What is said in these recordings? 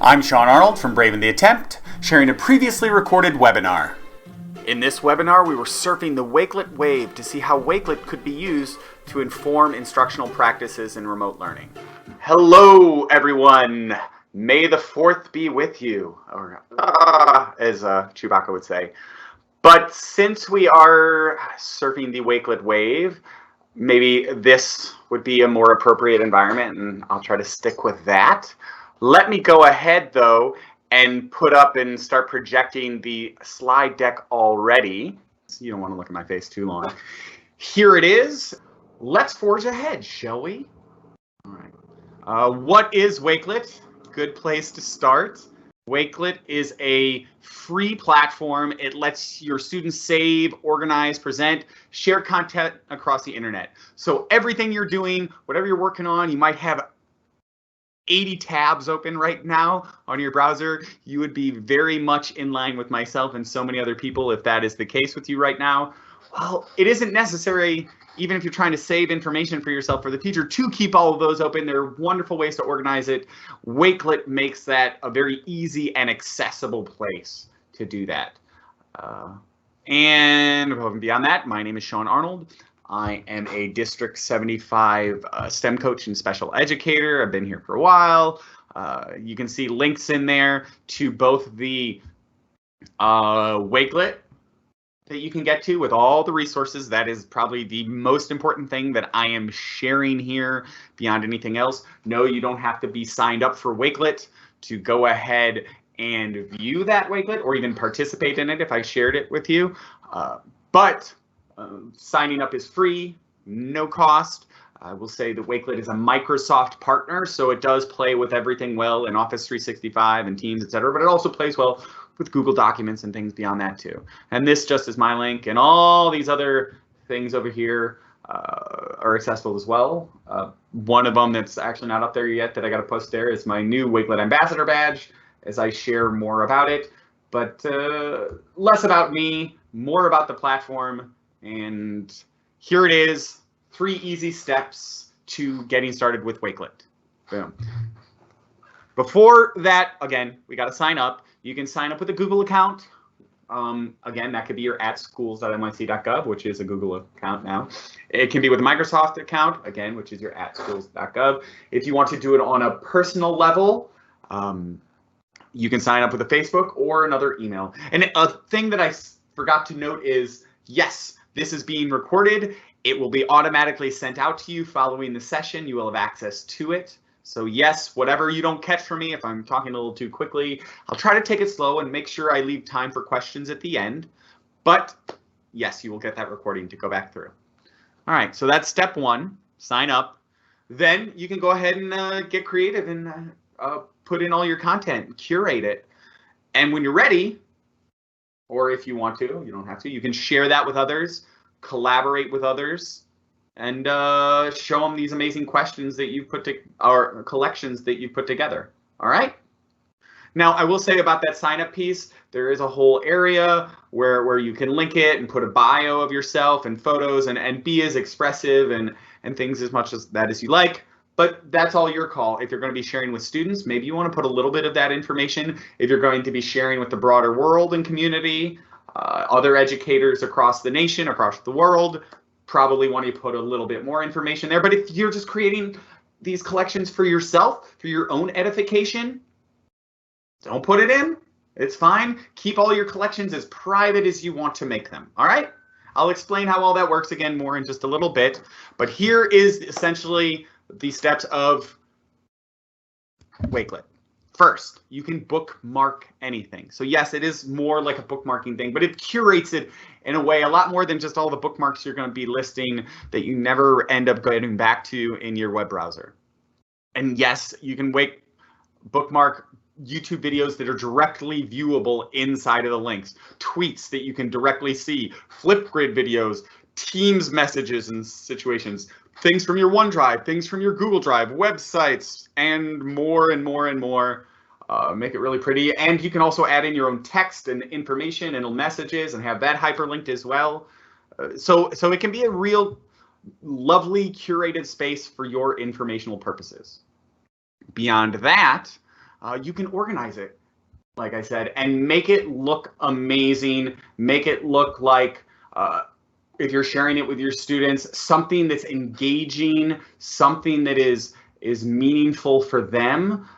I'm Sean Arnold from Brave in the Attempt, sharing a previously recorded webinar. In this webinar, we were surfing the Wakelet Wave to see how Wakelet could be used to inform instructional practices in remote learning. Hello, everyone. May the 4th be with you, or as Chewbacca would say. But since we are surfing the Wakelet Wave, maybe this would be a more appropriate environment, and I'll try to stick with that. Let me go ahead, though, and put up and start projecting the slide deck already. So you don't want to look at my face too long. Here it is. Let's forge ahead, shall we? All right. What is Wakelet? Good place to start. Wakelet is a free platform. It lets your students save, organize, present, share content across the internet. So everything you're doing, whatever you're working on, you might have 80 tabs open right now on your browser. You would be very much in line with myself and so many other people if that is the case with you right now. Well, it isn't necessary, even if you're trying to save information for yourself for the future, to keep all of those open. There are wonderful ways to organize it. Wakelet makes that a very easy and accessible place to do that. And above and beyond that, my name is Sean Arnold. I am a District 75 STEM coach and special educator. I've been here for a while. You can see links in there to both the Wakelet that you can get to with all the resources. That is probably the most important thing that I am sharing here beyond anything else. No, you don't have to be signed up for Wakelet to go ahead and view that Wakelet or even participate in it if I shared it with you. But signing up is free, no cost. I will say that Wakelet is a Microsoft partner, so it does play with everything well in Office 365 and Teams, etc. But it also plays well with Google Documents and things beyond that too. And this just is my link, and all these other things over here are accessible as well. One of them that's actually not up there yet that I got to post there is my new Wakelet Ambassador badge as I share more about it. But less about me, more about the platform. And here it is, 3 easy steps to getting started with Wakelet. Boom. Before that, again, we got to sign up. You can sign up with a Google account. Again, that could be your @schools.nyc.gov, which is a Google account now. It can be with a Microsoft account, again, which is your @schools.gov. If you want to do it on a personal level, you can sign up with a Facebook or another email. And a thing that I forgot to note is, yes, this is being recorded. It will be automatically sent out to you following the session. You will have access to it. So yes, whatever you don't catch from me, if I'm talking a little too quickly, I'll try to take it slow and make sure I leave time for questions at the end. But yes, you will get that recording to go back through. All right, so that's step 1, sign up. Then you can go ahead and get creative and put in all your content, curate it. And when you're ready, or if you want to, you don't have to, you can share that with others, collaborate with others, and show them these amazing questions that you've put or collections that you've put together. All right. Now, I will say about that sign up piece, there is a whole area where you can link it and put a bio of yourself and photos and be as expressive and things as much as that as you like. But that's all your call. If you're going to be sharing with students, maybe you want to put a little bit of that information. If you're going to be sharing with the broader world and community, other educators across the nation, across the world, probably want to put a little bit more information there. But if you're just creating these collections for yourself, for your own edification, don't put it in. It's fine. Keep all your collections as private as you want to make them. All right? I'll explain how all that works again more in just a little bit. But here is essentially the steps of Wakelet. First, you can bookmark anything. So yes, it is more like a bookmarking thing, but it curates it in a way a lot more than just all the bookmarks you're going to be listing that you never end up getting back to in your web browser. And yes, you can bookmark YouTube videos that are directly viewable inside of the links, tweets that you can directly see, Flipgrid videos, Teams messages and situations, things from your OneDrive, things from your Google Drive, websites, and more and more and more. Make it really pretty. And you can also add in your own text and information and messages and have that hyperlinked as well. So it can be a real lovely curated space for your informational purposes. Beyond that, you can organize it, like I said, and make it look amazing. Make it look like, if you're sharing it with your students, something that's engaging, something that is meaningful for them,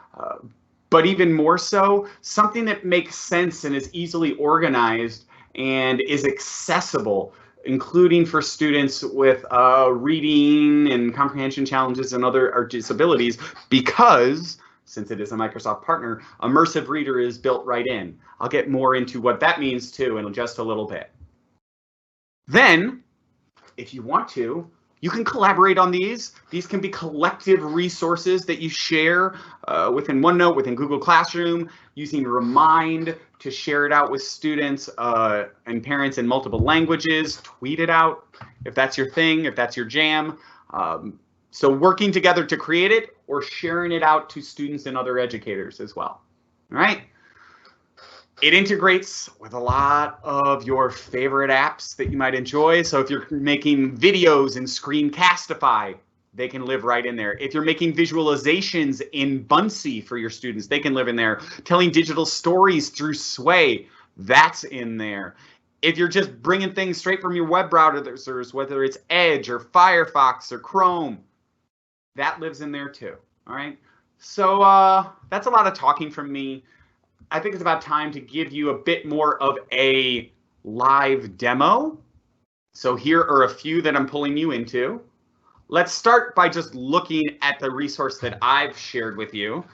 but even more so, something that makes sense and is easily organized and is accessible, including for students with reading and comprehension challenges and other disabilities, because since it is a Microsoft partner, Immersive Reader is built right in. I'll get more into what that means too in just a little bit. Then, if you want to, you can collaborate on these. These can be collective resources that you share within OneNote, within Google Classroom, using Remind to share it out with students and parents in multiple languages. Tweet it out if that's your thing, if that's your jam. So working together to create it, or sharing it out to students and other educators as well. All right. It integrates with a lot of your favorite apps that you might enjoy. So if you're making videos in Screencastify, they can live right in there. If you're making visualizations in Buncee for your students, they can live in there. Telling digital stories through Sway, that's in there. If you're just bringing things straight from your web browsers, whether it's Edge or Firefox or Chrome, that lives in there too. All right. So that's a lot of talking from me. I think it's about time to give you a bit more of a live demo. So here are a few that I'm pulling you into. Let's start by just looking at the resource that I've shared with you.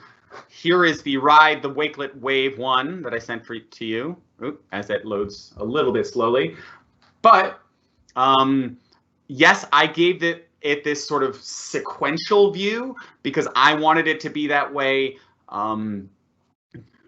Here is the Ride the Wakelet Wave one that I sent to you. Oops, as it loads a little bit slowly. But yes, I gave it this sort of sequential view because I wanted it to be that way.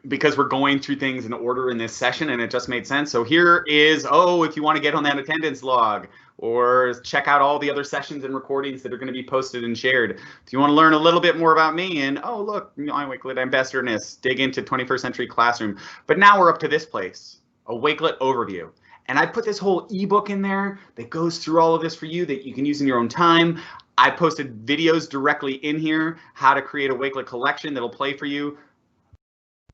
Because we're going through things in order in this session, and it just made sense. So here is, if you want to get on that attendance log or check out all the other sessions and recordings that are going to be posted and shared. If you want to learn a little bit more about me and, look, I'm Wakelet Ambassadorness, dig into 21st Century Classroom. But now we're up to this place, a Wakelet overview. And I put this whole ebook in there that goes through all of this for you that you can use in your own time. I posted videos directly in here, how to create a Wakelet collection that'll play for you.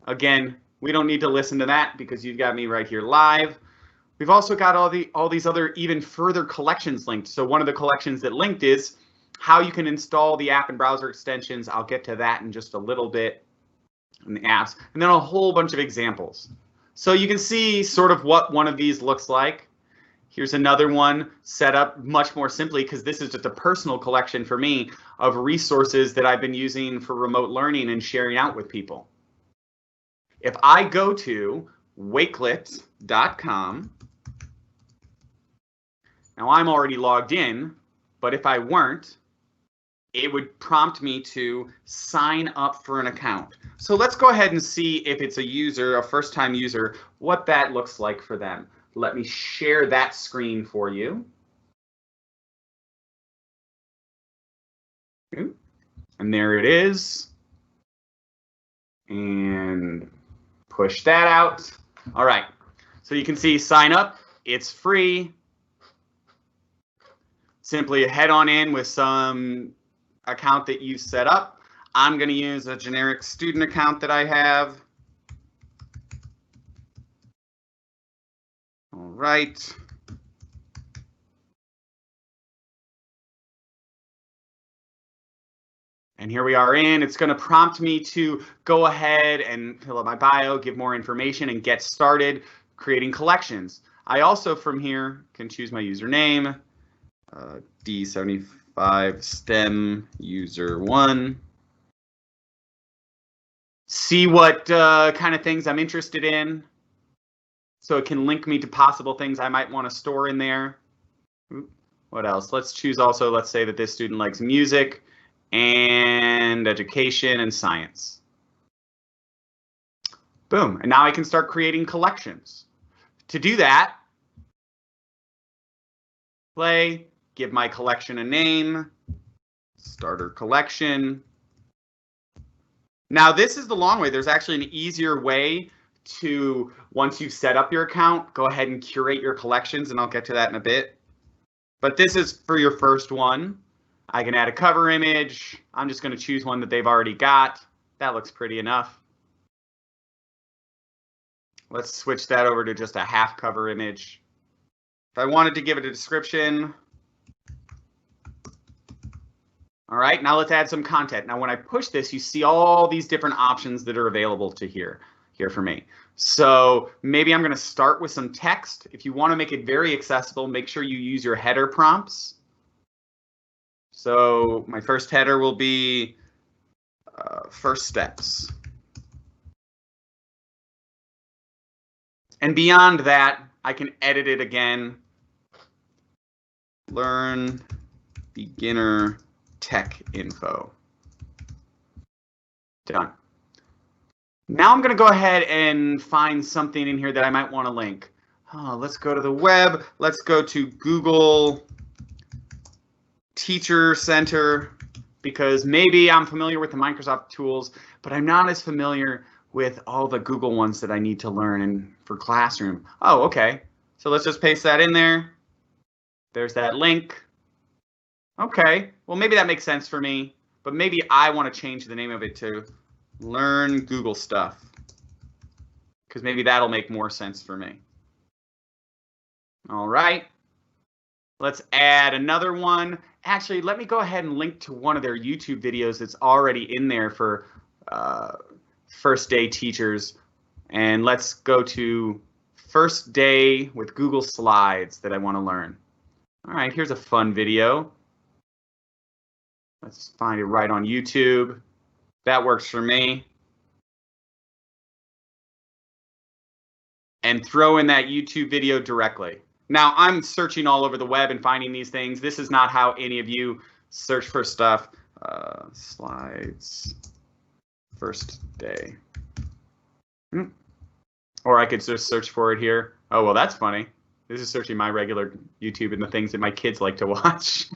Again, we don't need to listen to that because you've got me right here live. We've also got all these other even further collections linked. So one of the collections that linked is how you can install the app and browser extensions. I'll get to that in just a little bit in the apps, and then a whole bunch of examples. So you can see sort of what one of these looks like. Here's another one set up much more simply because this is just a personal collection for me of resources that I've been using for remote learning and sharing out with people. If I go to wakelet.com, now I'm already logged in, but if I weren't, it would prompt me to sign up for an account. So let's go ahead and see if it's a user, a first-time user, what that looks like for them. Let me share that screen for you. And there it is. And push that out. All right, so you can see sign up, it's free. Simply head on in with some account that you've set up. I'm going to use a generic student account that I have. All right. And here we are in. It's going to prompt me to go ahead and fill out my bio, give more information, and get started creating collections. I also from here can choose my username, D75 STEM user 1. See what kind of things I'm interested in. So it can link me to possible things I might want to store in there. What else? Let's choose also, let's say that this student likes music and education and science. Boom, and now I can start creating collections. To do that, play, give my collection a name, starter collection. Now this is the long way. There's actually an easier way to, once you've set up your account, go ahead and curate your collections, and I'll get to that in a bit. But this is for your first one. I can add a cover image. I'm just going to choose one that they've already got. That looks pretty enough. Let's switch that over to just a half cover image. If I wanted to give it a description. All right, now let's add some content. Now when I push this, you see all these different options that are available to here for me. So maybe I'm going to start with some text. If you want to make it very accessible, make sure you use your header prompts. So my first header will be first steps. And beyond that, I can edit it again. Learn beginner tech info. Done. Now I'm going to go ahead and find something in here that I might want to link. Let's go to the web. Let's go to Google Teacher Center, because maybe I'm familiar with the Microsoft tools, but I'm not as familiar with all the Google ones that I need to learn for Classroom. Oh, okay. So let's just paste that in there. There's that link. Okay, well, maybe that makes sense for me, but maybe I want to change the name of it to Learn Google Stuff, because maybe that'll make more sense for me. All right, let's add another one. Actually, let me go ahead and link to one of their YouTube videos that's already in there for first day teachers. And let's go to first day with Google Slides that I want to learn. All right, here's a fun video. Let's find it right on YouTube. That works for me. And throw in that YouTube video directly. Now, I'm searching all over the web and finding these things. This is not how any of you search for stuff. Slides, first day. Or I could just search for it here. Oh, well, that's funny. This is searching my regular YouTube and the things that my kids like to watch.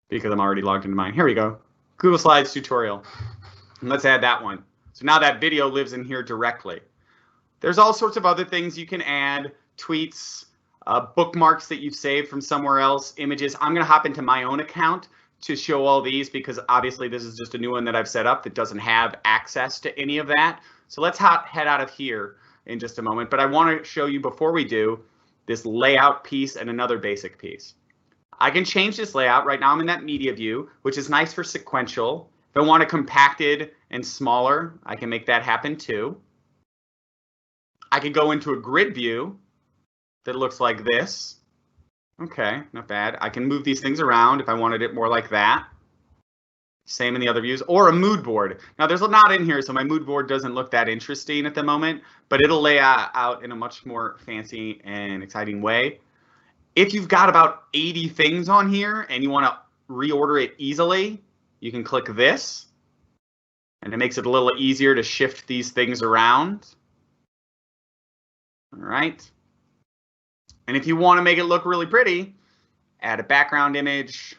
Because I'm already logged into mine. Here we go. Google Slides tutorial. And let's add that one. So now that video lives in here directly. There's all sorts of other things you can add, tweets, bookmarks that you've saved from somewhere else, images. I'm going to hop into my own account to show all these because obviously this is just a new one that I've set up that doesn't have access to any of that. So let's head out of here in just a moment. But I want to show you before we do this layout piece and another basic piece. I can change this layout. Right now I'm in that media view, which is nice for sequential. If I want it compacted and smaller, I can make that happen too. I can go into a grid view that looks like this. Okay, not bad. I can move these things around if I wanted it more like that. Same in the other views, or a mood board. Now there's a lot in here, so my mood board doesn't look that interesting at the moment, but it'll lay out in a much more fancy and exciting way. If you've got about 80 things on here and you want to reorder it easily, you can click this, and it makes it a little easier to shift these things around. All right. And if you want to make it look really pretty, add a background image.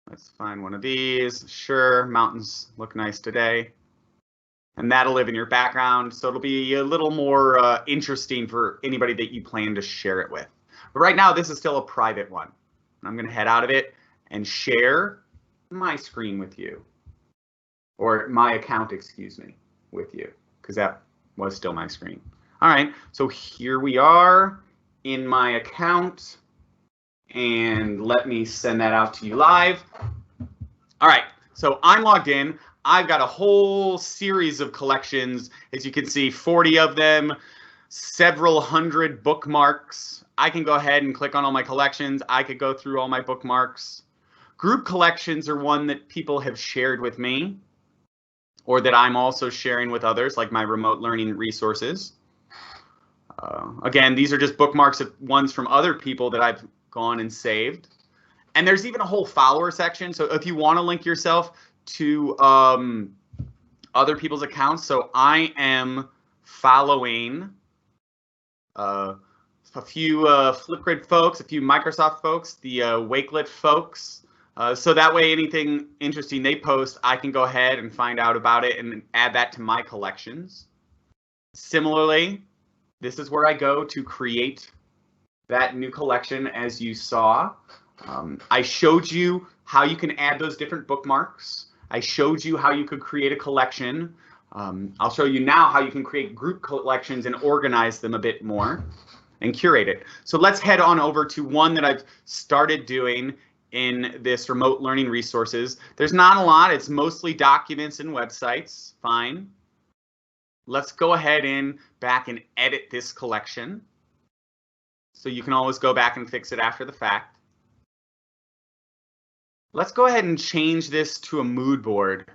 Let's find one of these. Sure, mountains look nice today. And that'll live in your background, so it'll be a little more interesting for anybody that you plan to share it with. But right now, this is still a private one. I'm going to head out of it and share my screen with you. Or my account, excuse me, with you, because that was still my screen. All right, so here we are in my account, and let me send that out to you live. All right, so I'm logged in. I've got a whole series of collections, as you can see, 40 of them, several hundred bookmarks. I can go ahead and click on all my collections. I could go through all my bookmarks. Group collections are one that people have shared with me, or that I'm also sharing with others, like my remote learning resources. Again, these are just bookmarks of ones from other people that I've gone and saved. And there's even a whole follower section. So if you want to link yourself to other people's accounts, so I am following a few Flipgrid folks, a few Microsoft folks, the Wakelet folks. So that way anything interesting they post, I can go ahead and find out about it and add that to my collections. Similarly, this is where I go to create that new collection, as you saw. I showed you how you can add those different bookmarks. I showed you how you could create a collection. I'll show you now how you can create group collections and organize them a bit more and curate it. So let's head on over to one that I've started doing in this remote learning resources. There's not a lot. It's mostly documents and websites. Fine. Let's go ahead and back and edit this collection. So you can always go back and fix it after the fact. Let's go ahead and change this to a mood board.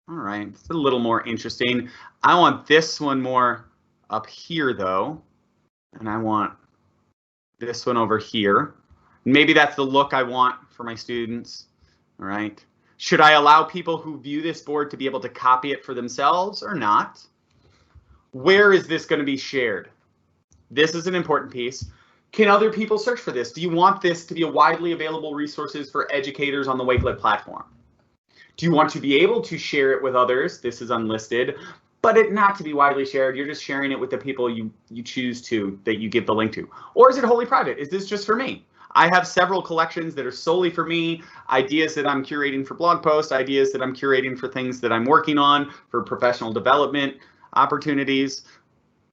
All right, it's a little more interesting. I want this one more up here though, and I want this one over here. Maybe that's the look I want for my students. All right. Should I allow people who view this board to be able to copy it for themselves or not? Where is this going to be shared? This is an important piece. Can other people search for this? Do you want this to be a widely available resources for educators on the Wakelet platform? Do you want to be able to share it with others? This is unlisted, but it not to be widely shared. You're just sharing it with the people you choose to, that you give the link to. Or is it wholly private? Is this just for me? I have several collections that are solely for me, ideas that I'm curating for blog posts, ideas that I'm curating for things that I'm working on, for professional development opportunities.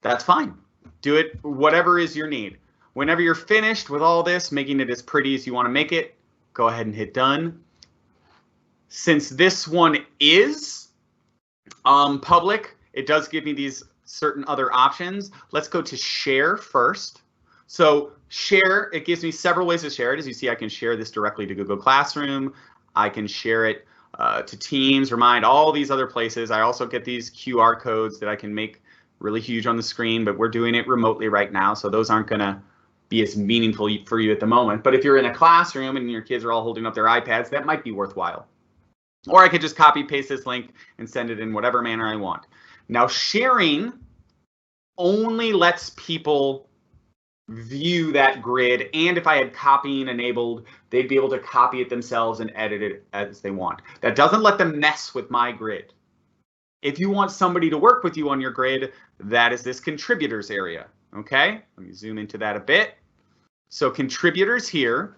That's fine. Do it, whatever is your need. Whenever you're finished with all this, making it as pretty as you want to make it, go ahead and hit done. Since this one is public, it does give me these certain other options. Let's go to share first. So share, it gives me several ways to share it. As you see, I can share this directly to Google Classroom. I can share it to Teams, Remind, all these other places. I also get these QR codes that I can make really huge on the screen, but we're doing it remotely right now, so those aren't going to be as meaningful for you at the moment. But if you're in a classroom and your kids are all holding up their iPads, that might be worthwhile. Or I could just copy paste this link and send it in whatever manner I want. Now, sharing only lets people view that grid, and if I had copying enabled, they'd be able to copy it themselves and edit it as they want. That doesn't let them mess with my grid. If you want somebody to work with you on your grid, that is this contributors area. Okay, let me zoom into that a bit. So contributors here,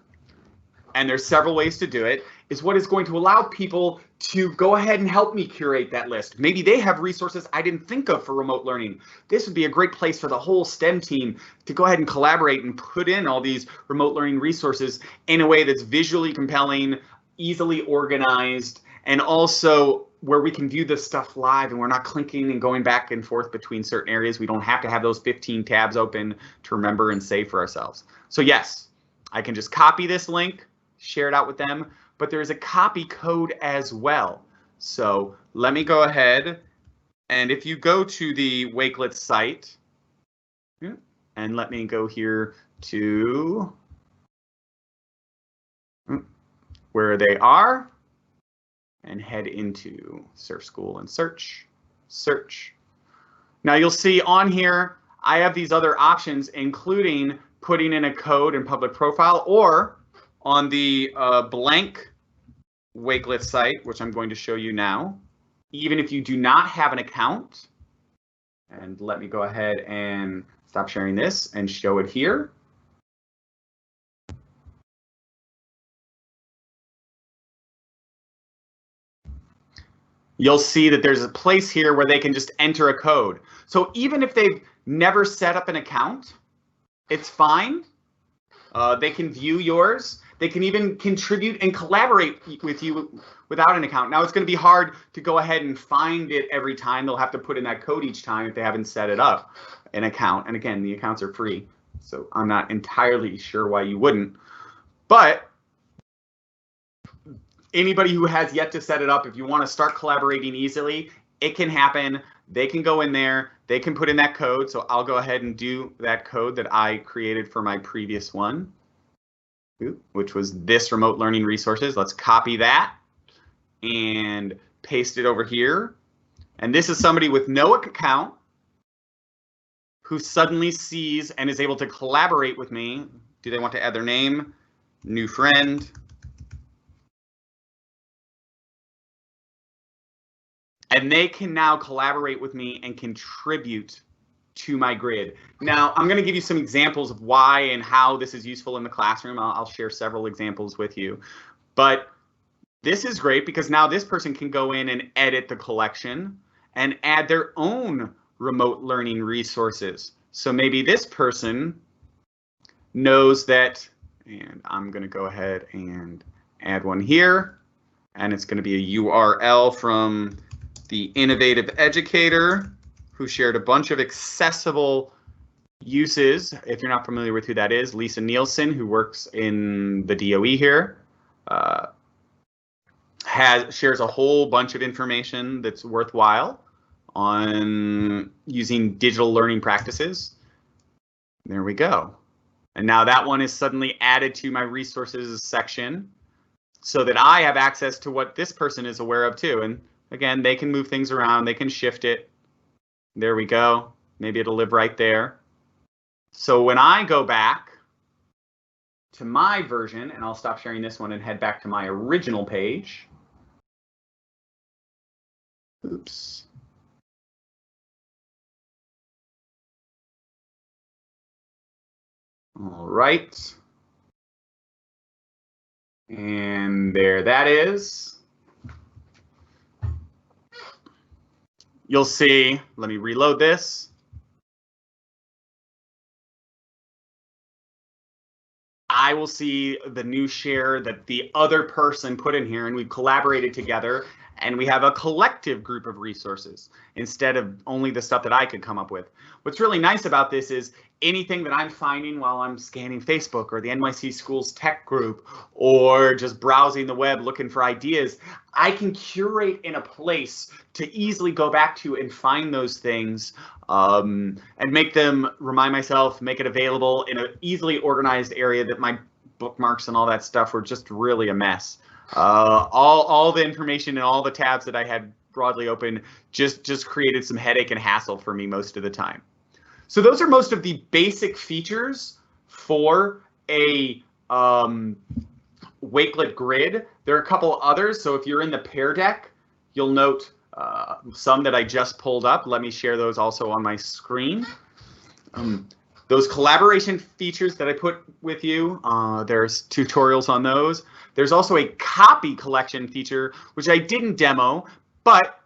and there's several ways to do it, is what is going to allow people to go ahead and help me curate that list. Maybe they have resources I didn't think of for remote learning. This would be a great place for the whole STEM team to go ahead and collaborate and put in all these remote learning resources in a way that's visually compelling, easily organized, and also where we can view this stuff live and we're not clinking and going back and forth between certain areas. We don't have to have those 15 tabs open to remember and save for ourselves. So yes, I can just copy this link, share it out with them, but there is a copy code as well. So let me go ahead, and if you go to the Wakelet site, and let me go here to where they are, and head into Surf School and search. Now you'll see on here, I have these other options, including putting in a code and public profile, or on the blank Wakelet site, which I'm going to show you now, even if you do not have an account, and let me go ahead and stop sharing this and show it here. You'll see that there's a place here where they can just enter a code. So even if they've never set up an account, it's fine. They can view yours. They can even contribute and collaborate with you without an account. Now, it's going to be hard to go ahead and find it every time. They'll have to put in that code each time if they haven't set it up, an account. And again, the accounts are free, so I'm not entirely sure why you wouldn't. But anybody who has yet to set it up, if you want to start collaborating easily, it can happen. They can go in there, they can put in that code. So I'll go ahead and do that code that I created for my previous one, which was this remote learning resources. Let's copy that and paste it over here. And this is somebody with no account who suddenly sees and is able to collaborate with me. Do they want to add their name? New friend. And they can now collaborate with me and contribute to my grid. Now, I'm going to give you some examples of why and how this is useful in the classroom. I'll share several examples with you. But This is great because now this person can go in and edit the collection and add their own remote learning resources. So maybe this person knows that, and I'm going to go ahead and add one here, and it's going to be a URL from the innovative educator who shared a bunch of accessible uses. If you're not familiar with who that is, Lisa Nielsen, who works in the DOE here, shares a whole bunch of information that's worthwhile on using digital learning practices. There we go. And now that one is suddenly added to my resources section so that I have access to what this person is aware of too. And again, they can move things around, they can shift it. There we go. Maybe it'll live right there. So when I go back to my version, and I'll stop sharing this one and head back to my original page. Oops. All right. And there that is. You'll see, let me reload this. I will see the new share that the other person put in here, and we've collaborated together, and we have a collective group of resources instead of only the stuff that I could come up with. What's really nice about this is anything that I'm finding while I'm scanning Facebook or the NYC Schools Tech Group or just browsing the web looking for ideas, I can curate in a place to easily go back to and find those things and make them, remind myself, make it available in an easily organized area that my bookmarks and all that stuff were just really a mess. All the information and all the tabs that I had broadly open just created some headache and hassle for me most of the time. So those are most of the basic features for a Wakelet grid. There are a couple others. So if you're in the Pear Deck, you'll note some that I just pulled up. Let me share those also on my screen. Those collaboration features that I put with you, there's tutorials on those. There's also a copy collection feature, which I didn't demo, but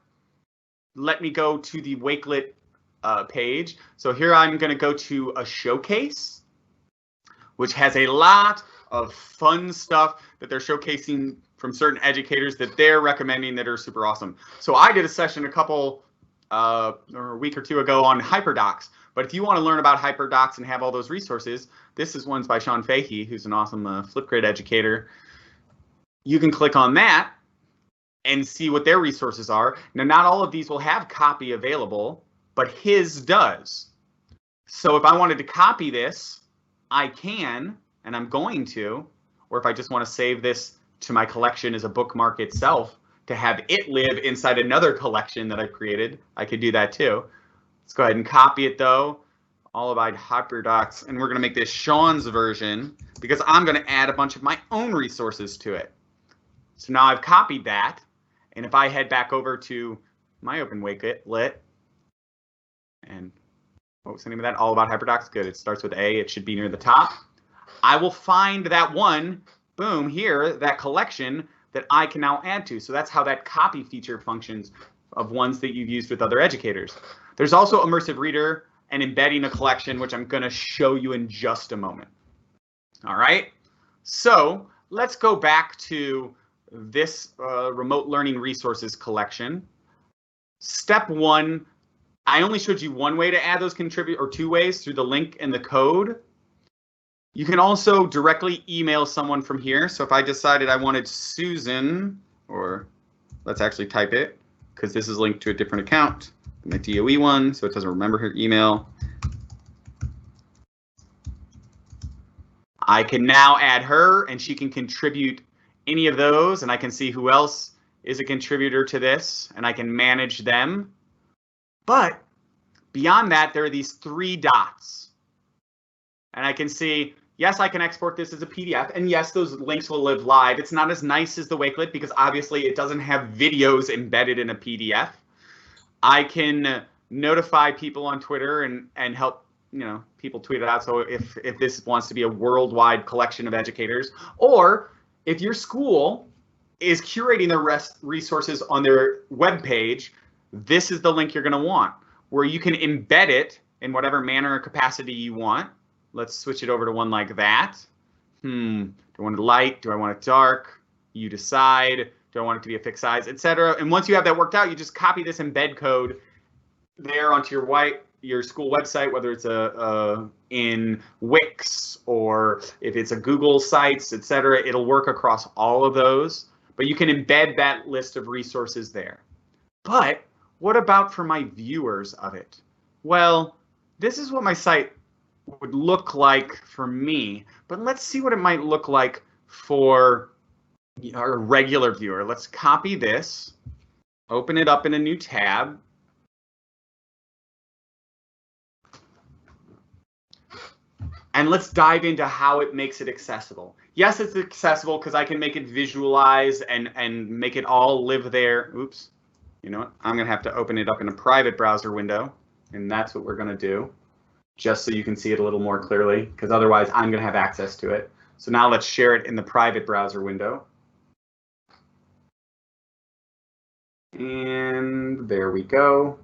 let me go to the Wakelet page. So here I'm going to go to a showcase, which has a lot of fun stuff that they're showcasing from certain educators that they're recommending that are super awesome. So I did a session or a week or two ago on HyperDocs. But if you want to learn about HyperDocs and have all those resources, this is one's by Sean Fahey, who's an awesome Flipgrid educator. You can click on that and see what their resources are. Now, not all of these will have copy available, but his does. So if I wanted to copy this, I can, and I'm going to, or if I just want to save this to my collection as a bookmark itself to have it live inside another collection that I've created, I could do that too. Let's go ahead and copy it though, all about HyperDocs, and we're going to make this Sean's version because I'm going to add a bunch of my own resources to it. So now I've copied that, and if I head back over to my Open Wakelet, and what was the name of that? All about HyperDocs. Good. It starts with A. It should be near the top. I will find that one, boom, here, that collection that I can now add to. So that's how that copy feature functions of ones that you've used with other educators. There's also Immersive Reader and embedding a collection, which I'm going to show you in just a moment. All right. So let's go back to this remote learning resources collection. Step one, I only showed you one way to add those or two ways through the link in the code. You can also directly email someone from here. So if I decided I wanted Susan, or let's actually type it because this is linked to a different account, my DOE one, so it doesn't remember her email. I can now add her and she can contribute any of those, and I can see who else is a contributor to this, and I can manage them. But beyond that, there are these three dots. And I can see, yes, I can export this as a PDF, and yes, those links will live live. It's not as nice as the Wakelet because obviously it doesn't have videos embedded in a PDF. I can notify people on Twitter and help people tweet it out. So if this wants to be a worldwide collection of educators, or if your school is curating their resources on their web page, this is the link you're going to want, where you can embed it in whatever manner or capacity you want. Let's switch it over to one like that. Do I want it light? Do I want it dark? You decide. Do I want it to be a fixed size, etc. And once you have that worked out, you just copy this embed code there onto your school website, whether it's in Wix or if it's a Google Sites, etc. It'll work across all of those, but you can embed that list of resources there. But what about for my viewers of it? Well, this is what my site would look like for me, but let's see what it might look like for our regular viewer. Let's copy this, open it up in a new tab. And let's dive into how it makes it accessible. Yes, it's accessible because I can make it visualize and make it all live there. Oops, you know what? I'm gonna have to open it up in a private browser window, and that's what we're gonna do, just so you can see it a little more clearly, because otherwise I'm gonna have access to it. So now let's share it in the private browser window. And there we go.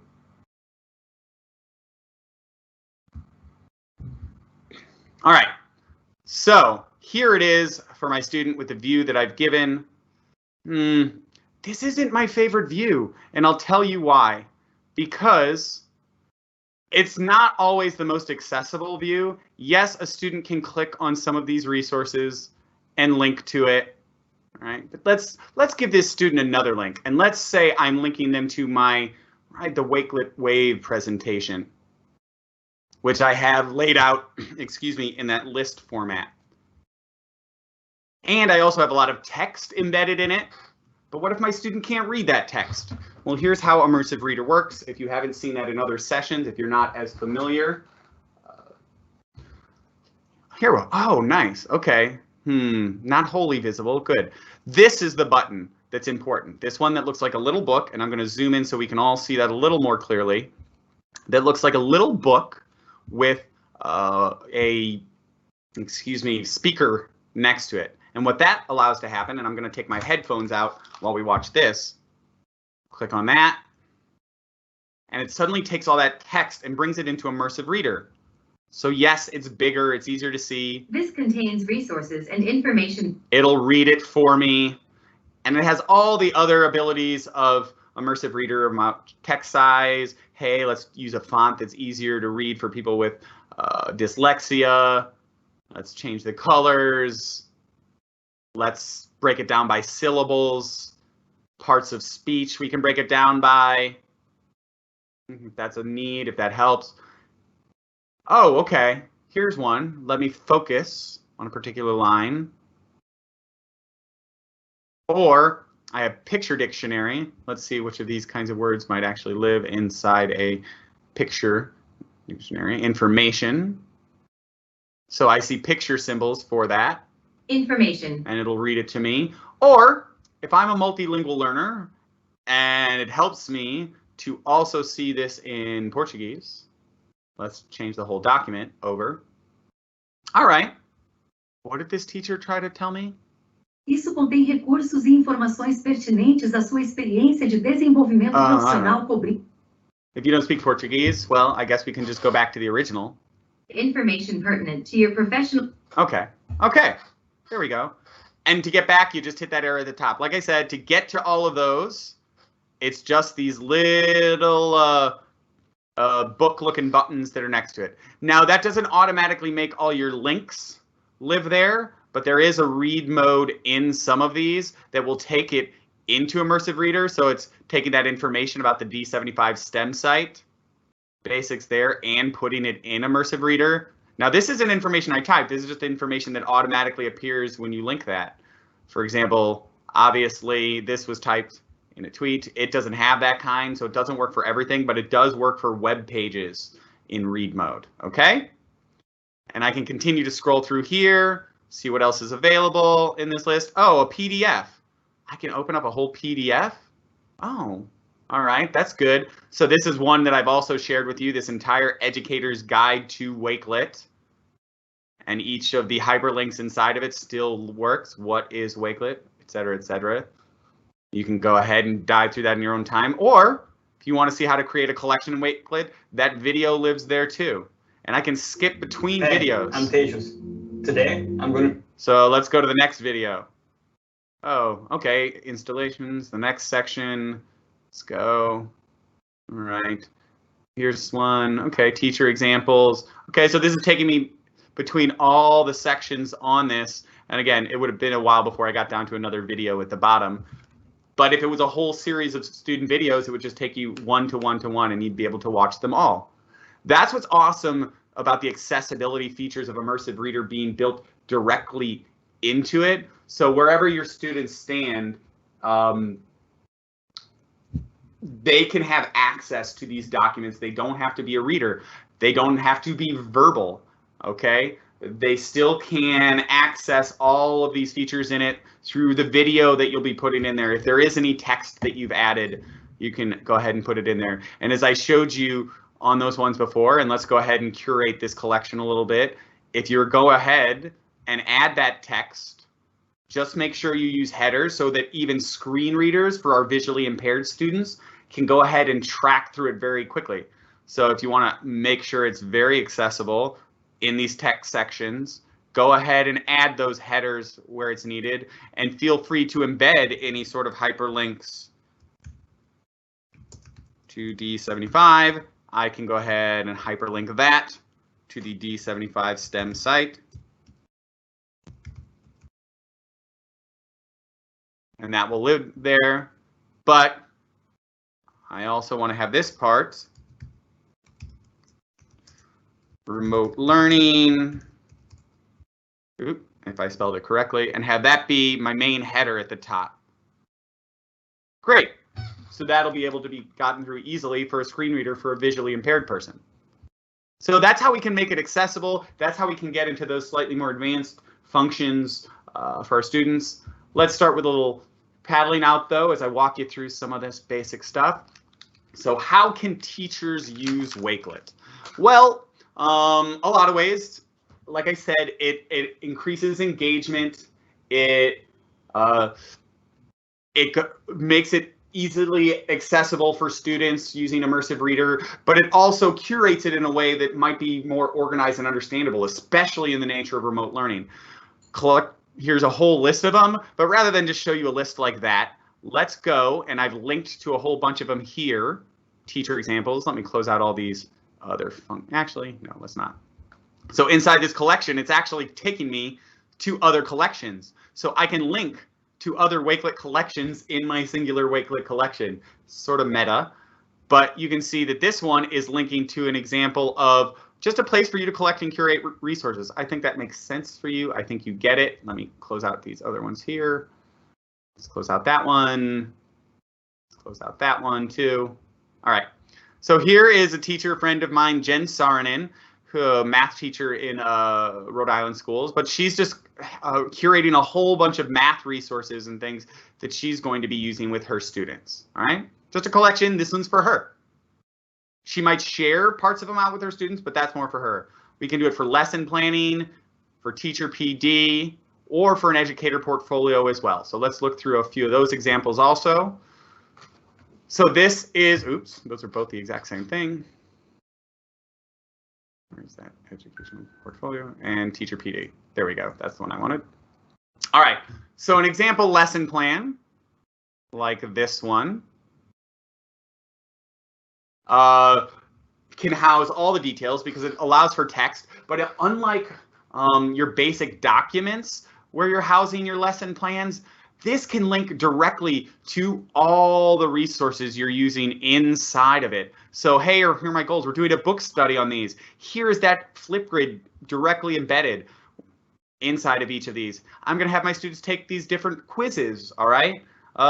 All right, so here it is for my student with the view that I've given. This isn't my favorite view, and I'll tell you why. Because it's not always the most accessible view. Yes, a student can click on some of these resources and link to it, right? But let's give this student another link, and let's say I'm linking them to the Wakelet Wave presentation, which I have laid out, excuse me, in that list format. And I also have a lot of text embedded in it. But what if my student can't read that text? Well, here's how Immersive Reader works. If you haven't seen that in other sessions, if you're not as familiar. Here we go. Oh, nice. Okay. Not wholly visible. Good. This is the button that's important. This one that looks like a little book, and I'm going to zoom in so we can all see that a little more clearly. That looks like a little book with speaker next to it. And what that allows to happen, and I'm going to take my headphones out while we watch this, click on that, and it suddenly takes all that text and brings it into Immersive Reader. So yes, it's bigger, it's easier to see. This contains resources and information. It'll read it for me, and it has all the other abilities of Immersive Reader about text size. Hey, let's use a font that's easier to read for people with dyslexia. Let's change the colors. Let's break it down by syllables. Parts of speech we can break it down by. If that's a need, if that helps. Oh, okay. Here's one. Let me focus on a particular line. Or I have picture dictionary. Let's see which of these kinds of words might actually live inside a picture dictionary. Information. So I see picture symbols for that. Information. And it'll read it to me. Or if I'm a multilingual learner and it helps me to also see this in Portuguese, let's change the whole document over. All right. What did this teacher try to tell me? Isso contém recursos e informações pertinentes à sua experiência de desenvolvimento profissional cobrindo. If you don't speak Portuguese, well, I guess we can just go back to the original. Information pertinent to your professional. Okay. There we go. And to get back, you just hit that arrow at the top. Like I said, to get to all of those, it's just these little book-looking buttons that are next to it. Now, that doesn't automatically make all your links live there, but there is a read mode in some of these that will take it into Immersive Reader. So it's taking that information about the D75 STEM site, basics there, and putting it in Immersive Reader. Now, this isn't information I typed. This is just information that automatically appears when you link that. For example, obviously, this was typed in a tweet. It doesn't have that kind, so it doesn't work for everything, but it does work for web pages in read mode, okay? And I can continue to scroll through here, see what else is available in this list. Oh, a PDF. I can open up a whole PDF. Oh, all right, that's good. So this is one that I've also shared with you, this entire educator's guide to Wakelet. And each of the hyperlinks inside of it still works. What is Wakelet, et cetera, et cetera. You can go ahead and dive through that in your own time, or if you want to see how to create a collection in Wakelet, that video lives there too. And I can skip between videos. I'm Tejas. Today, I'm going to... So let's go to the next video. Oh, okay, installations, the next section. Let's go. All right, here's one. Okay, teacher examples. Okay, so this is taking me between all the sections on this. And again, it would have been a while before I got down to another video at the bottom. But if it was a whole series of student videos, it would just take you one to one, and you'd be able to watch them all. That's what's awesome about the accessibility features of Immersive Reader being built directly into it. So wherever your students stand, they can have access to these documents. They don't have to be a reader. They don't have to be verbal, okay? They still can access all of these features in it through the video that you'll be putting in there. If there is any text that you've added, you can go ahead and put it in there. And as I showed you on those ones before, and let's go ahead and curate this collection a little bit. If you go ahead and add that text, just make sure you use headers so that even screen readers for our visually impaired students can go ahead and track through it very quickly. So if you want to make sure it's very accessible in these text sections, go ahead and add those headers where it's needed, and feel free to embed any sort of hyperlinks to D75. I can go ahead and hyperlink that to the D75 STEM site. And that will live there. But I also want to have this part, remote learning, if I spelled it correctly, and have that be my main header at the top. Great. So that'll be able to be gotten through easily for a screen reader for a visually impaired person. So that's how we can make it accessible. That's how we can get into those slightly more advanced functions for our students. Let's start with a little paddling out, though, as I walk you through some of this basic stuff. So how can teachers use Wakelet? Well, a lot of ways. Like I said, it increases engagement. It makes it easily accessible for students using Immersive Reader, but it also curates it in a way that might be more organized and understandable, especially in the nature of remote learning. Here's a whole list of them, but rather than just show you a list like that, let's go, and I've linked to a whole bunch of them here, teacher examples. Let me close out all these other actually, no, let's not. So inside this collection, it's actually taking me to other collections. So I can link to other Wakelet collections in my singular Wakelet collection. Sort of meta, but you can see that this one is linking to an example of just a place for you to collect and curate resources. I think that makes sense for you. I think you get it. Let me close out these other ones here. Let's close out that one. Let's close out that one too. All right. So here is a teacher friend of mine, Jen Saarinen, a math teacher in Rhode Island schools, but she's just curating a whole bunch of math resources and things that she's going to be using with her students. All right, just a collection. This one's for her. She might share parts of them out with her students, but that's more for her. We can do it for lesson planning, for teacher PD, or for an educator portfolio as well. So let's look through a few of those examples also. So this is, oops, those are both the exact same thing. Where's that educational portfolio and teacher PD? There we go. That's the one I wanted. All right. So an example lesson plan like this one can house all the details because it allows for text, but unlike your basic documents where you're housing your lesson plans, this can link directly to all the resources you're using inside of it. So, hey, here are my goals. We're doing a book study on these. Here is that Flipgrid directly embedded inside of each of these. I'm going to have my students take these different quizzes, all right,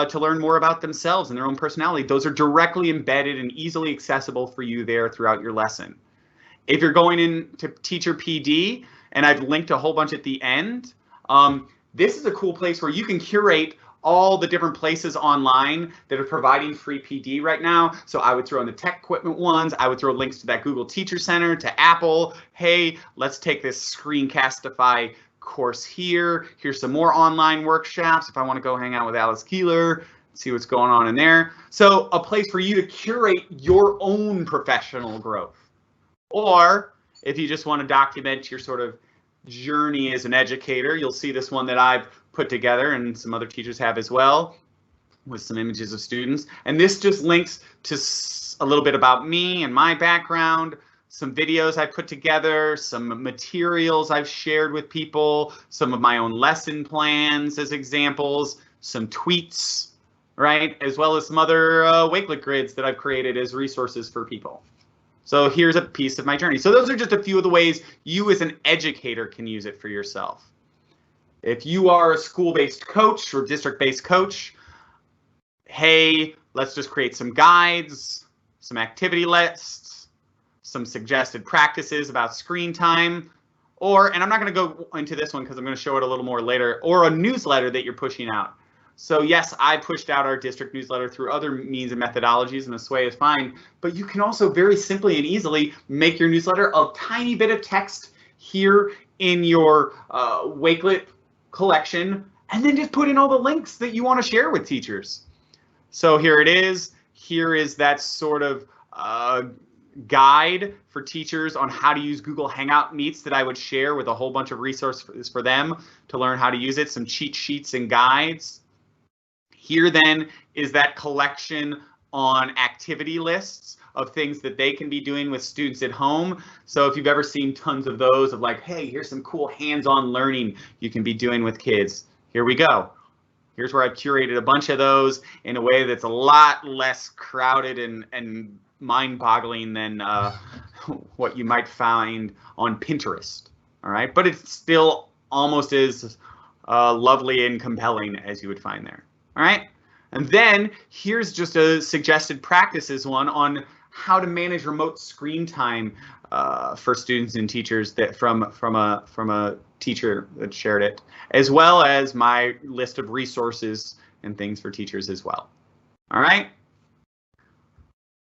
to learn more about themselves and their own personality. Those are directly embedded and easily accessible for you there throughout your lesson. If you're going into Teacher PD, and I've linked a whole bunch at the end, this is a cool place where you can curate all the different places online that are providing free PD right now. So I would throw in the tech equipment ones. I would throw links to that Google Teacher Center, to Apple. Hey, let's take this Screencastify course here. Here's some more online workshops if I want to go hang out with Alice Keeler. See what's going on in there. So a place for you to curate your own professional growth. Or if you just want to document your sort of journey as an educator, you'll see this one that I've put together and some other teachers have as well, with some images of students. And this just links to a little bit about me and my background, some videos I put together, some materials I've shared with people, some of my own lesson plans as examples, some tweets, right? As well as some other Wakelet grids that I've created as resources for people. So here's a piece of my journey. So those are just a few of the ways you as an educator can use it for yourself. If you are a school-based coach or district-based coach, hey, let's just create some guides, some activity lists, some suggested practices about screen time, or, and I'm not going to go into this one because I'm going to show it a little more later, or a newsletter that you're pushing out. So yes, I pushed out our district newsletter through other means and methodologies, and this way is fine, but you can also very simply and easily make your newsletter a tiny bit of text here in your Wakelet collection, and then just put in all the links that you want to share with teachers. So here it is. Here is that sort of guide for teachers on how to use Google Hangout Meets that I would share with a whole bunch of resources for them to learn how to use it, some cheat sheets and guides. Here then is that collection on activity lists of things that they can be doing with students at home. So if you've ever seen tons of those of like, hey, here's some cool hands-on learning you can be doing with kids. Here we go. Here's where I've curated a bunch of those in a way that's a lot less crowded and mind-boggling than what you might find on Pinterest. All right, but it's still almost as lovely and compelling as you would find there. All right, and then here's just a suggested practices one on how to manage remote screen time for students and teachers that from a teacher that shared it, as well as my list of resources and things for teachers as well. All right.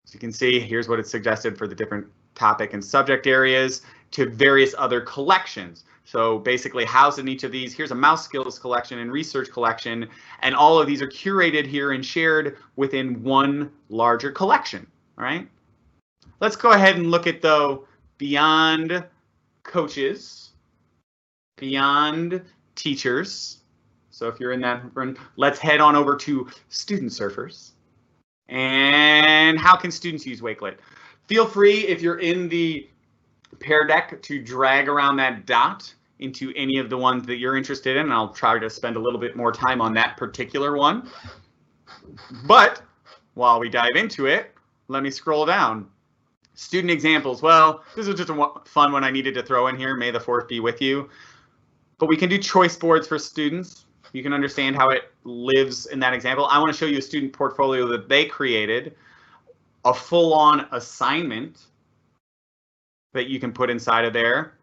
So you can see here's what it's suggested for the different topic and subject areas to various other collections. So basically housed in each of these, here's a mouse skills collection and research collection, and all of these are curated here and shared within one larger collection. All right. Let's go ahead and look at though beyond coaches, beyond teachers. So if you're in that run, let's head on over to student surfers. And how can students use Wakelet? Feel free, if you're in the Pear Deck, to drag around that dot into any of the ones that you're interested in. And I'll try to spend a little bit more time on that particular one. But while we dive into it, let me scroll down. Student examples. Well, this is just a fun one I needed to throw in here. May the 4th be with you. But we can do choice boards for students. You can understand how it lives in that example. I want to show you a student portfolio that they created, a full-on assignment that you can put inside of there,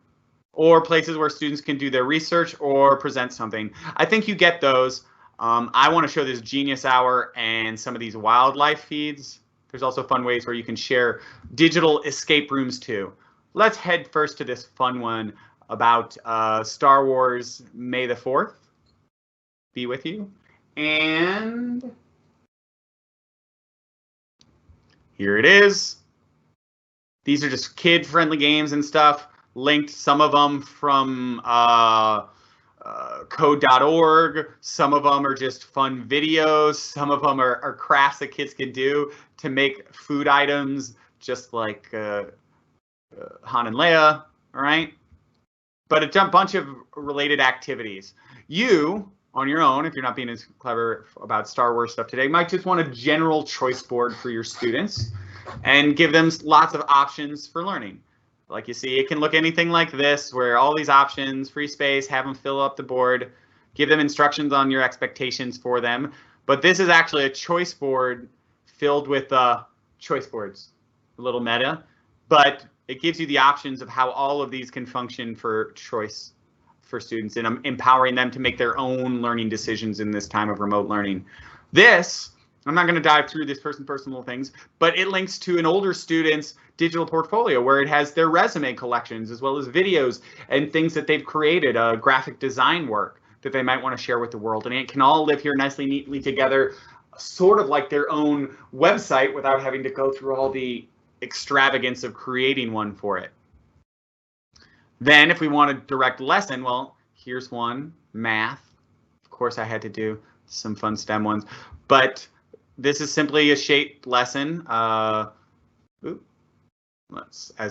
or places where students can do their research or present something. I think you get those. I want to show this Genius Hour and some of these wildlife feeds. There's also fun ways where you can share digital escape rooms too. Let's head first to this fun one about Star Wars May the 4th be with you. And here it is. These are just kid-friendly games and stuff, linked, some of them from code.org, some of them are just fun videos, some of them are crafts that kids can do to make food items, just like Han and Leia, all right? But a bunch of related activities. You, on your own, if you're not being as clever about Star Wars stuff today, might just want a general choice board for your students and give them lots of options for learning. Like you see, it can look anything like this, where all these options, free space, have them fill up the board, give them instructions on your expectations for them. But this is actually a choice board filled with choice boards, a little meta, but it gives you the options of how all of these can function for choice for students, and I'm empowering them to make their own learning decisions in this time of remote learning. This, I'm not going to dive through this personal things, but it links to an older student's digital portfolio where it has their resume collections as well as videos and things that they've created, graphic design work that they might want to share with the world. And it can all live here nicely, neatly together, sort of like their own website without having to go through all the extravagance of creating one for it. Then if we want a direct lesson, well, here's one, math. Of course, I had to do some fun STEM ones, but this is simply a shaped lesson. As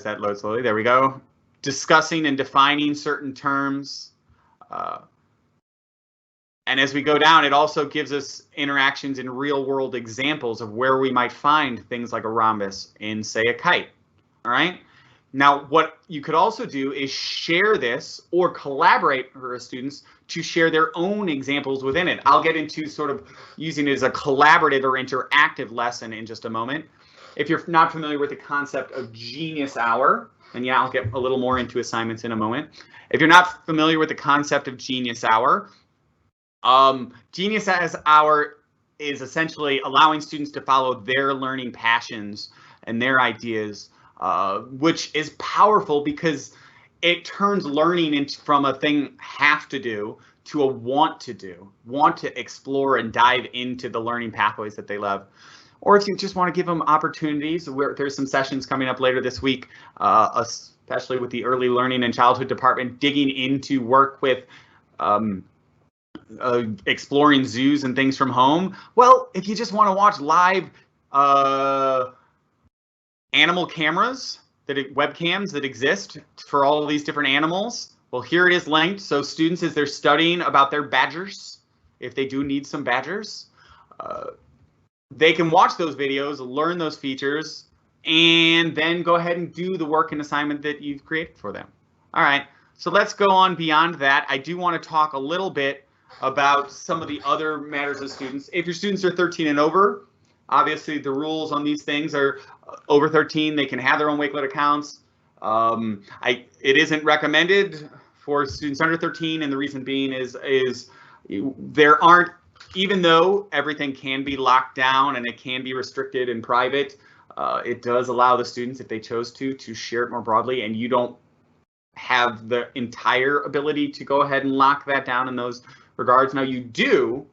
that loads slowly, there we go. Discussing and defining certain terms. And as we go down, it also gives us interactions in real world examples of where we might find things like a rhombus in, say, a kite. All right. Now, what you could also do is share this or collaborate for students to share their own examples within it. I'll get into sort of using it as a collaborative or interactive lesson in just a moment. If you're not familiar with the concept of Genius Hour, and yeah, I'll get a little more into assignments in a moment. If you're not familiar with the concept of Genius Hour, Genius Hour is essentially allowing students to follow their learning passions and their ideas, which is powerful because it turns learning from a thing have to do to a want to explore and dive into the learning pathways that they love. Or if you just want to give them opportunities, there's some sessions coming up later this week, especially with the early learning and childhood department, digging into work with exploring zoos and things from home. Well, if you just want to watch live animal cameras, webcams that exist for all of these different animals, well, here it is linked. So students, as they're studying about their badgers, if they do need some badgers, they can watch those videos, learn those features, and then go ahead and do the work and assignment that you've created for them. All right, so let's go on beyond that. I do want to talk a little bit about some of the other matters of students. If your students are 13 and over, obviously the rules on these things are over 13, they can have their own Wakelet accounts. It isn't recommended for students under 13, and the reason being is there aren't, even though everything can be locked down and it can be restricted and private, it does allow the students, if they chose to share it more broadly, and you don't have the entire ability to go ahead and lock that down in those regards. Now you do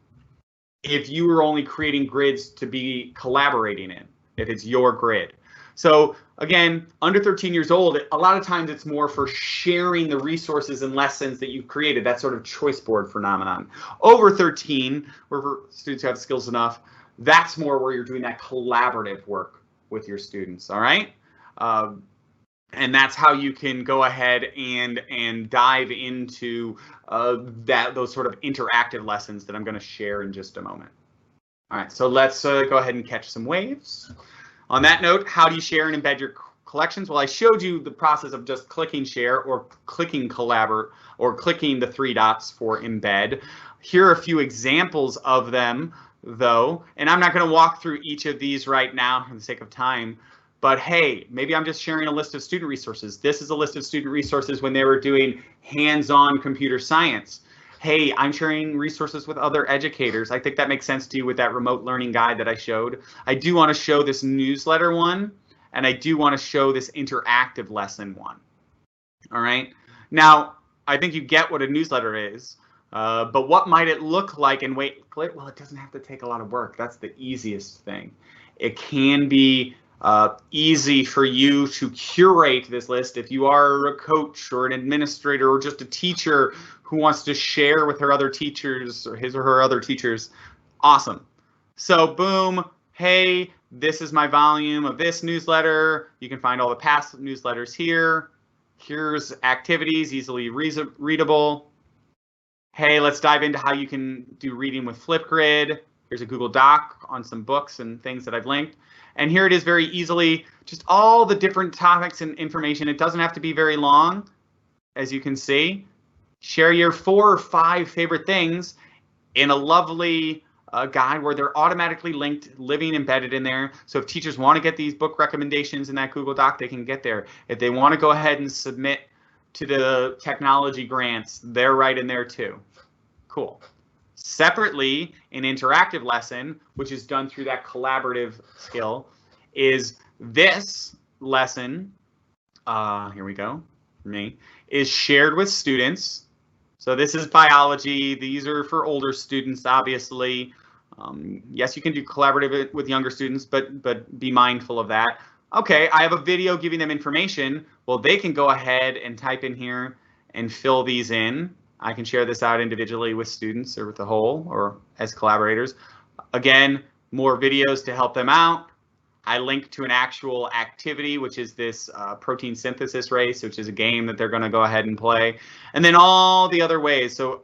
if you are only creating grids to be collaborating in, if it's your grid. So again, under 13 years old, a lot of times it's more for sharing the resources and lessons that you've created, that sort of choice board phenomenon. Over 13, where students have skills enough, that's more where you're doing that collaborative work with your students, all right? And that's how you can go ahead and dive into those sort of interactive lessons that I'm going to share in just a moment. All right, so let's go ahead and catch some waves. On that note, how do you share and embed your collections? Well, I showed you the process of just clicking share or clicking collaborate or clicking the 3 dots for embed. Here are a few examples of them, though, and I'm not going to walk through each of these right now for the sake of time. But hey, maybe I'm just sharing a list of student resources. This is a list of student resources when they were doing hands-on computer science. Hey, I'm sharing resources with other educators. I think that makes sense to you with that remote learning guide that I showed. I do want to show this newsletter one, and I do want to show this interactive lesson one. All right. Now, I think you get what a newsletter is, but what might it look like in Wakelet? Well, it doesn't have to take a lot of work. That's the easiest thing. It can be easy for you to curate this list if you are a coach or an administrator or just a teacher who wants to share with her other teachers or his or her other teachers. Awesome. So boom, hey, this is my volume of this newsletter. You can find all the past newsletters here. Here's activities, easily readable. Hey, let's dive into how you can do reading with Flipgrid. Here's a Google Doc on some books and things that I've linked. And here it is very easily, just all the different topics and information. It doesn't have to be very long, as you can see. Share your 4 or 5 favorite things in a lovely guide where they're automatically linked, living embedded in there. So if teachers want to get these book recommendations in that Google Doc, they can get there. If they want to go ahead and submit to the technology grants, they're right in there too. Cool. Separately, an interactive lesson, which is done through that collaborative skill, is this lesson, here we go, for me, is shared with students. So this is biology. These are for older students, obviously. Yes, you can do collaborative with younger students, but be mindful of that. Okay, I have a video giving them information. Well, they can go ahead and type in here and fill these in. I can share this out individually with students or with the whole or as collaborators. Again, more videos to help them out. I link to an actual activity, which is this protein synthesis race, which is a game that they're going to go ahead and play. And then all the other ways. So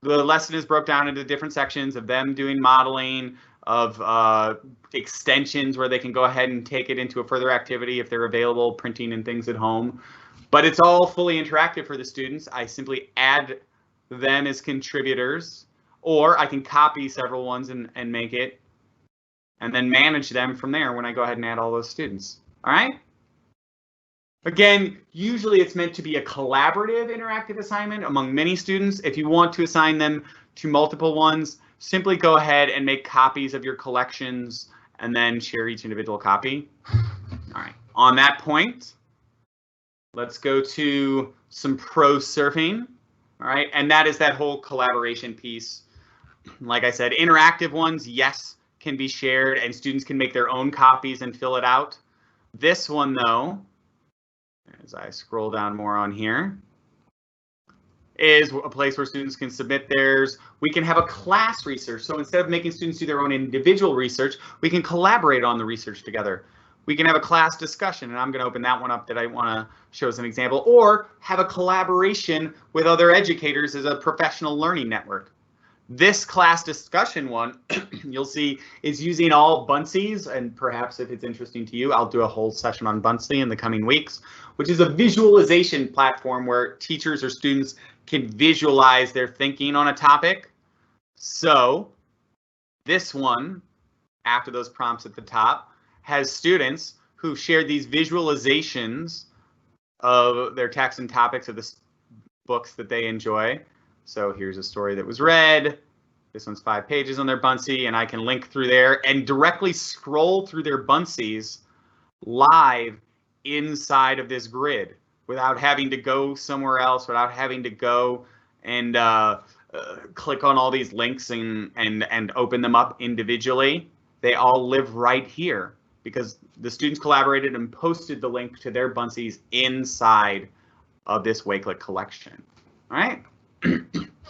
the lesson is broke down into different sections of them doing modeling, of extensions where they can go ahead and take it into a further activity if they're available, printing and things at home. But it's all fully interactive for the students. I simply add them as contributors, or I can copy several ones and make it, and then manage them from there when I go ahead and add all those students. All right? Again, usually it's meant to be a collaborative interactive assignment among many students. If you want to assign them to multiple ones, simply go ahead and make copies of your collections and then share each individual copy. All right, on that point, let's go to some pro surfing. All right, and that is that whole collaboration piece. Like I said, interactive ones, yes, can be shared and students can make their own copies and fill it out. This one, though, as I scroll down more on here, is a place where students can submit theirs. We can have a class research. So instead of making students do their own individual research, we can collaborate on the research together. We can have a class discussion, and I'm going to open that one up that I want to show as an example, or have a collaboration with other educators as a professional learning network. This class discussion one, you'll see, is using all Bunseys, and perhaps if it's interesting to you, I'll do a whole session on Bunsey in the coming weeks, which is a visualization platform where teachers or students can visualize their thinking on a topic. So this one, after those prompts at the top, has students who shared these visualizations of their texts and topics of the books that they enjoy. So here's a story that was read. This one's 5 pages on their Bunsey, and I can link through there and directly scroll through their Bunseys live inside of this grid without having to go somewhere else, without having to go and click on all these links and open them up individually. They all live right here because the students collaborated and posted the link to their Bunseys inside of this Wakelet collection. All right.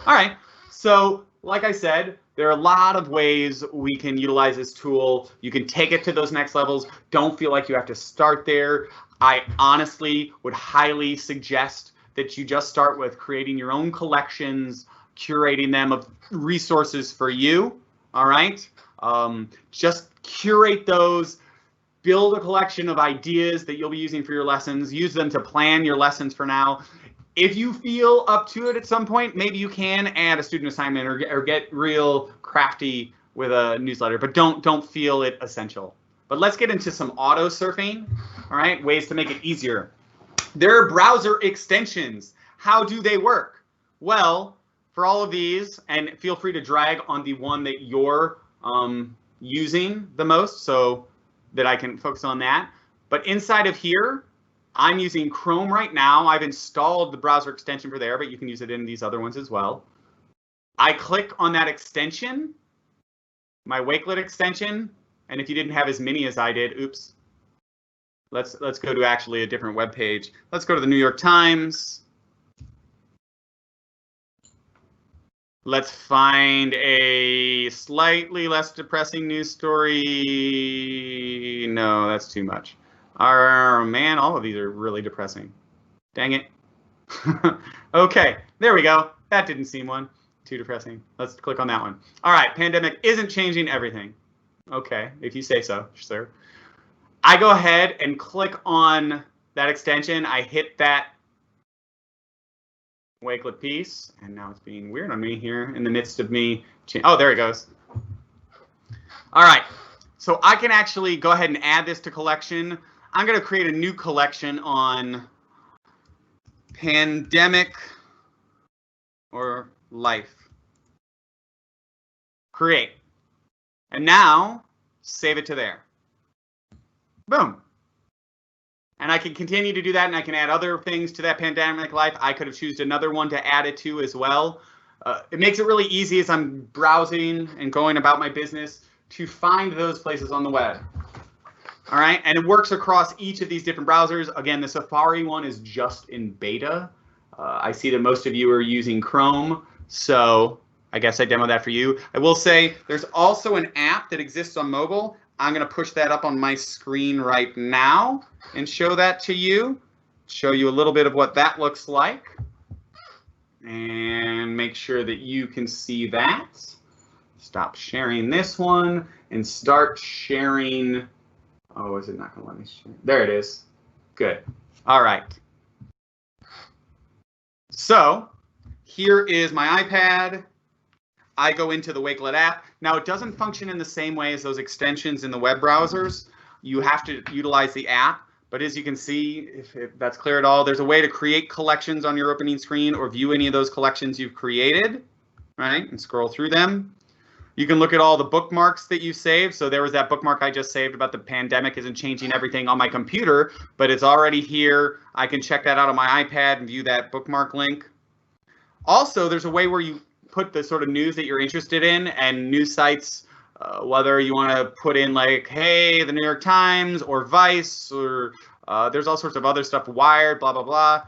All right, so like I said, there are a lot of ways we can utilize this tool. You can take it to those next levels. Don't feel like you have to start there. I honestly would highly suggest that you just start with creating your own collections, curating them of resources for you, all right? Just curate those, build a collection of ideas that you'll be using for your lessons, use them to plan your lessons for now. If you feel up to it at some point, maybe you can add a student assignment or get real crafty with a newsletter, but don't feel it essential. But let's get into some auto surfing, all right, ways to make it easier. There are browser extensions. How do they work? Well, for all of these, and feel free to drag on the one that you're using the most so that I can focus on that. But inside of here, I'm using Chrome right now. I've installed the browser extension for there, but you can use it in these other ones as well. I click on that extension, my Wakelet extension, and if you didn't have as many as I did, oops. Let's go to actually a different web page. Let's go to the New York Times. Let's find a slightly less depressing news story. No, that's too much. Man, all of these are really depressing. Dang it. Okay, there we go. That didn't seem too depressing. Let's click on that one. All right, pandemic isn't changing everything. Okay, if you say so, sir. I go ahead and click on that extension. I hit that Wakelet piece, and now it's being weird on me here in the midst of me. Oh, there it goes. All right, so I can actually go ahead and add this to collection. I'm going to create a new collection on pandemic or life. Create. And now save it to there. Boom. And I can continue to do that, and I can add other things to that pandemic life. I could have chosen another one to add it to as well. it makes it really easy as I'm browsing and going about my business to find those places on the web. All right, and it works across each of these different browsers. Again, the Safari one is just in beta. I see that most of you are using Chrome, so I guess I demoed that for you. I will say there's also an app that exists on mobile. I'm going to push that up on my screen right now and show that to you. Show you a little bit of what that looks like. And make sure that you can see that. Stop sharing this one and start sharing. Oh, is it not going to let me share? There it is. Good. All right. So here is my iPad. I go into the Wakelet app. Now, it doesn't function in the same way as those extensions in the web browsers. You have to utilize the app. But as you can see, if that's clear at all, there's a way to create collections on your opening screen or view any of those collections you've created, right? And scroll through them. You can look at all the bookmarks that you saved. So there was that bookmark I just saved about the pandemic isn't changing everything on my computer, but it's already here. I can check that out on my iPad and view that bookmark link. Also, there's a way where you put the sort of news that you're interested in and news sites, whether you want to put in like, hey, the New York Times or Vice, or there's all sorts of other stuff, Wired, blah, blah, blah.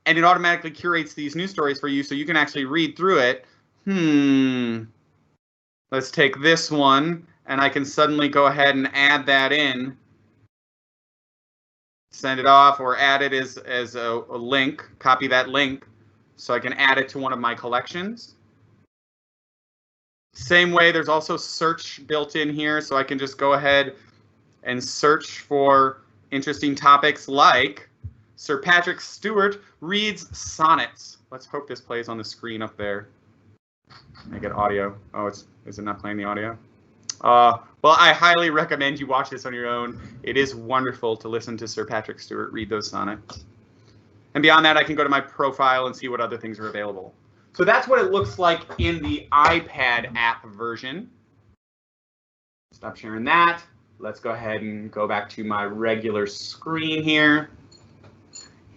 And it automatically curates these news stories for you so you can actually read through it. Let's take this one, and I can suddenly go ahead and add that in, send it off, or add it as a link, copy that link, so I can add it to one of my collections. Same way, there's also search built in here, so I can just go ahead and search for interesting topics like Sir Patrick Stewart reads sonnets. Let's hope this plays on the screen up there. I get audio. Oh, is it not playing the audio? Well, I highly recommend you watch this on your own. It is wonderful to listen to Sir Patrick Stewart read those sonnets. And beyond that, I can go to my profile and see what other things are available. So that's what it looks like in the iPad app version. Stop sharing that. Let's go ahead and go back to my regular screen here.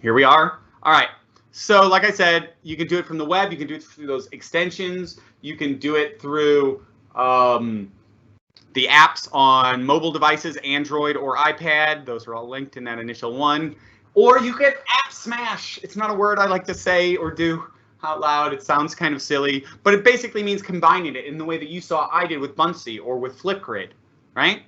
Here we are. All right. So like I said, you can do it from the web. You can do it through those extensions. You can do it through the apps on mobile devices, Android or iPad. Those are all linked in that initial one. Or you can app smash. It's not a word I like to say or do out loud. It sounds kind of silly, but it basically means combining it in the way that you saw I did with Buncee or with Flipgrid, right?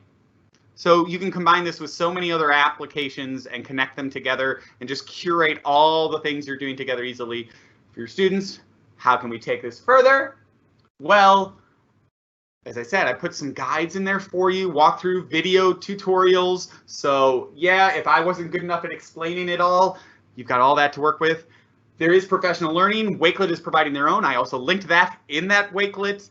So you can combine this with so many other applications and connect them together and just curate all the things you're doing together easily. For your students, how can we take this further? Well, as I said, I put some guides in there for you, walkthrough video tutorials. So yeah, if I wasn't good enough at explaining it all, you've got all that to work with. There is professional learning. Wakelet is providing their own. I also linked that in that Wakelet,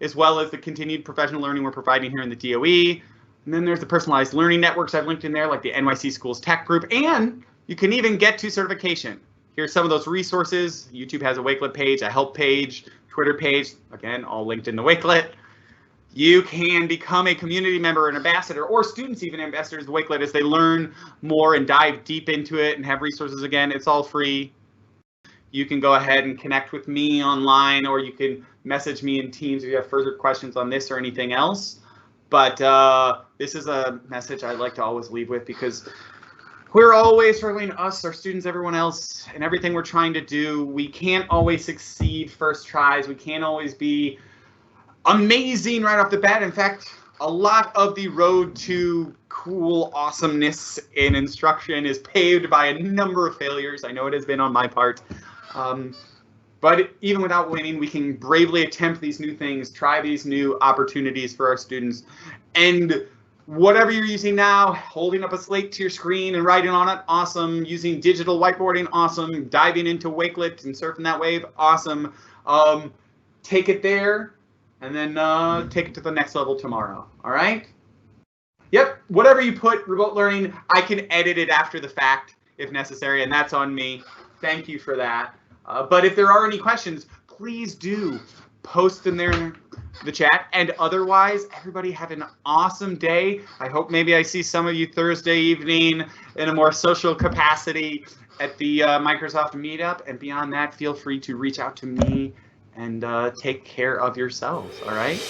as well as the continued professional learning we're providing here in the DOE. And then there's the personalized learning networks I've linked in there, like the NYC Schools Tech Group. And you can even get to certification. Here's some of those resources. YouTube has a Wakelet page, a help page, Twitter page, again, all linked in the Wakelet. You can become a community member, an ambassador, or students even ambassadors of Wakelet as they learn more and dive deep into it and have resources. Again, it's all free. You can go ahead and connect with me online, or you can message me in Teams if you have further questions on this or anything else. But this is a message I'd like to always leave with, because we're always struggling, us, our students, everyone else, and everything we're trying to do. We can't always succeed first tries. We can't always be amazing right off the bat. In fact, a lot of the road to cool awesomeness in instruction is paved by a number of failures. I know it has been on my part. But even without winning, we can bravely attempt these new things, try these new opportunities for our students. And whatever you're using now, holding up a slate to your screen and writing on it, awesome. Using digital whiteboarding, awesome. Diving into Wakelet and surfing that wave, awesome. Take it there. And then take it to the next level tomorrow, all right? Yep, whatever you put remote learning, I can edit it after the fact if necessary, and that's on me. Thank you for that. But if there are any questions, please do post in there in the chat. And otherwise, everybody have an awesome day. I hope maybe I see some of you Thursday evening in a more social capacity at the Microsoft Meetup. And beyond that, feel free to reach out to me and take care of yourselves. All right.